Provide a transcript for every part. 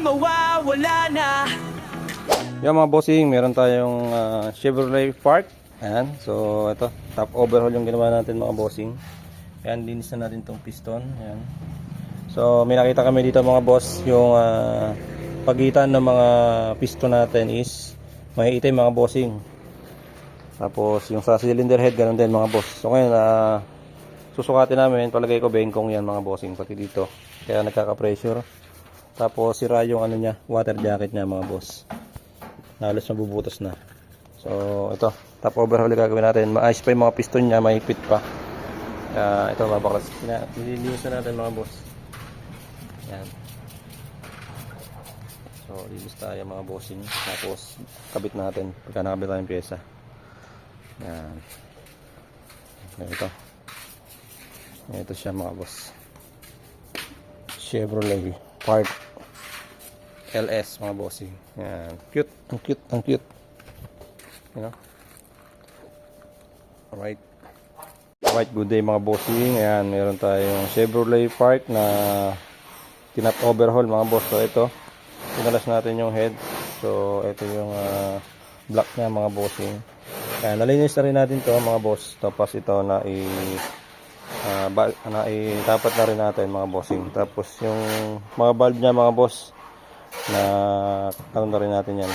mawawala na. Yan mga bossing, meron tayong Chevrolet Park. Ayan, so ito, top overhaul yung ginawa natin mga bossing. Ayan, linis na natin tong piston. Ayan. So may nakita kami dito mga boss, yung pagitan ng mga piston natin is may itim mga bossing. Tapos yung sa cylinder head, ganun din mga boss. So ngayon, susukatin namin, palagay ko bengkong yan mga bossing, pati dito. Kaya nagkaka-pressure. Tapos sira yung ano niya, water jacket niya mga boss. Halos mabubutas na. So ito, top overhaul gagawin natin. Maayos pa yung mga piston niya, mahigpit pa. Ito babaklas. Nililinis na natin mga boss. Yan. So linis tayo mga bossing. Tapos kabit natin pagka nakabit tayong pyesa. Yan. Ito siya mga boss. Chevrolet Park LS mga bossing. Yan. Cute. Ang cute. Ang cute. You know? Alright. Alright, good day mga bossing. Ayan, meron tayong Chevrolet Park na tinap overhaul mga boss. So ito, pinalas natin yung head. So ito yung block niya mga bossing. Ayan, nalinis na rin natin to mga boss. Tapos ito na itapat na rin natin mga bossing. Tapos yung mga valve niya mga boss, na ano na rin natin yan,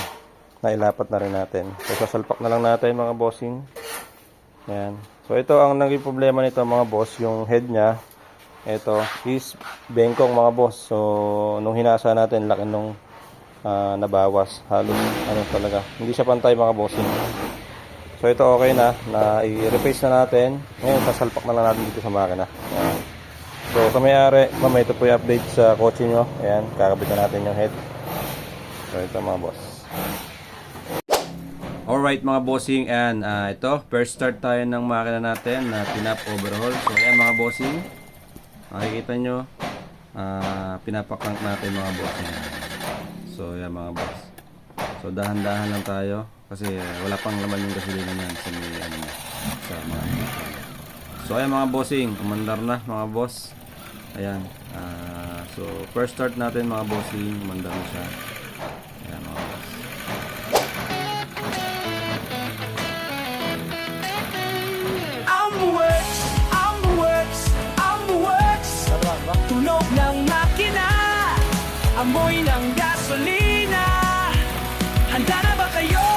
nailapat na rin natin. So sasalpak na lang natin mga bossing. Ayan. So ito ang naging problema nito mga boss, yung head niya, ito is bengkong mga boss. So nung hinasa natin, laki nung nabawas. Halos ano talaga, hindi siya pantay mga bossing. So ito okay na i-replace na natin. Ngayon sasalpak na lang natin dito sa makina. Ayan. So sa may-ari, mamaya ito po yung update sa kotse nyo. Ayan, kakabit na natin yung head. So ito mga boss. Alright mga bossing, and ito, first start tayo ng makina natin na tinap overhaul. So ayan mga bossing, makikita nyo, pinapakrank natin mga bossing. So ayan mga boss. So dahan-dahan lang tayo kasi wala pang laman yung gasolina niyan sa mga so ayan mga bossing, umandar na mga boss. Ayan, so first start natin mga bossing, umandar na siya. Ayan mga boss. Tunog ng makina, amoy ng gasolina. Handa na ba kayo?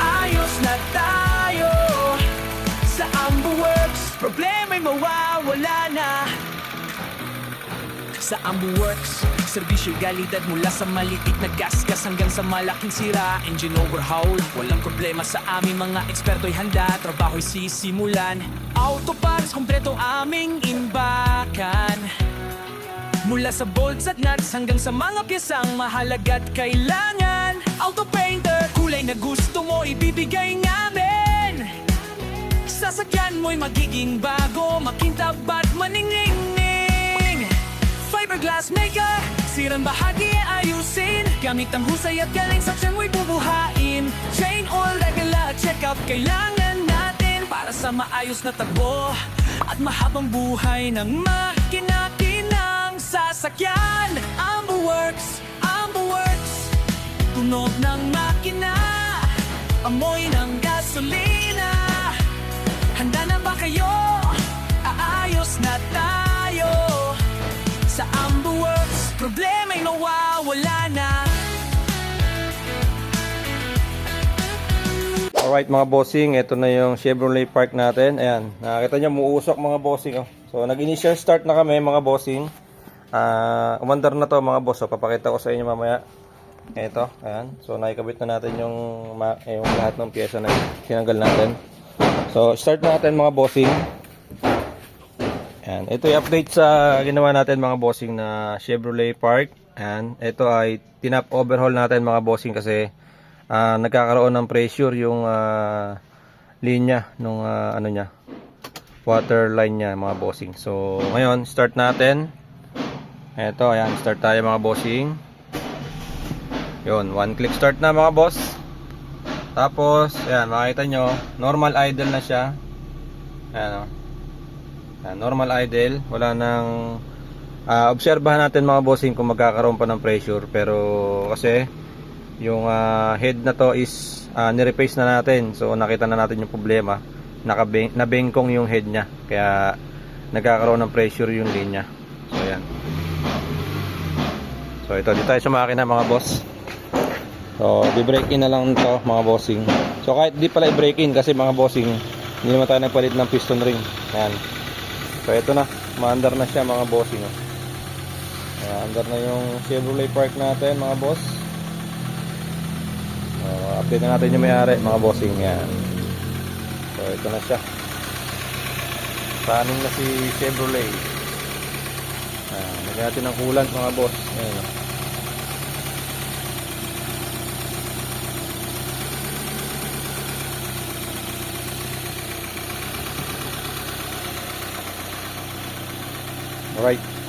Aayos na tayo. Sa AmbuWorks, problema'y mawawala na. Sa AmbuWorks, serbisyo galidad mula sa maliit na gasgas hanggang sa malaking sira. Engine overhaul, walang problema sa amin mga eksperto'y handa. Trabaho'y sisimulan. Auto parts, kompleto aming imbakan. Mula sa bolts at nuts hanggang sa mga piyesang mahalaga't kailangan. Auto painter, kulay na gusto mo ibibigay namin. Sasakyan mo'y magiging bago, makintab at maningning. Fiberglass maker, sirang bahagi ayusin. Gamit ang husay at galing sa tiyan mo'y bubuhain. Chain oil, regular check-up kailangan natin para sa maayos na takbo at mahabang buhay ng makina-kinang sasakyan. AmbuWorks, AmbuWorks, tunog ng makina, amoy ng gasolina. Handa na ba kayo? Aayos na tayo. Sa AmbuWorks, problema'y mawawala na. Alright mga bossing, ito na yung Chevrolet Park natin. Ayan, nakakita nyo, muusok mga bossing. Oh. So nag-initial start na kami mga bossing. Umandar na to mga boss. So papakita ko sa inyo mamaya. Ito, ayan. So nakikabit na natin yung lahat ng pyesa na tinanggal natin. So start natin mga bossing. Ayan, ito yung update sa ginawa natin mga bossing na Chevrolet Park. Ayan, ito ay tinap overhaul natin mga bossing kasi nagkakaroon ng pressure yung linya nung ano niya, water line niya mga bossing. So ngayon start natin. Ito, ayan, start tayo mga bossing. Yun, one click start na mga boss. Tapos ayan, makita nyo, normal idle na siya. Ayan, oh. Ayan, normal idle, wala nang Obserbahan natin mga bossing kung magkakaroon pa ng pressure, pero kasi yung head na to is nireplace na natin, so nakita na natin yung problema. Nabengkong yung head nya, kaya nagkakaroon ng pressure yung linya. So ayan. So ito, dito tayo sa makina mga boss. So di-break in na lang to mga bossing. So kahit di pala i-break in kasi mga bossing, hindi naman tayo nagpalit ng piston ring. Ayan. So ito na, maandar na siya mga bossing. Andar na yung Chevrolet Park natin mga boss. Update na natin yung may-ari mga bossing. Yan. So ito na siya. Running na si Chevrolet. Lagyan natin ng coolant mga boss. Ayan. Alright.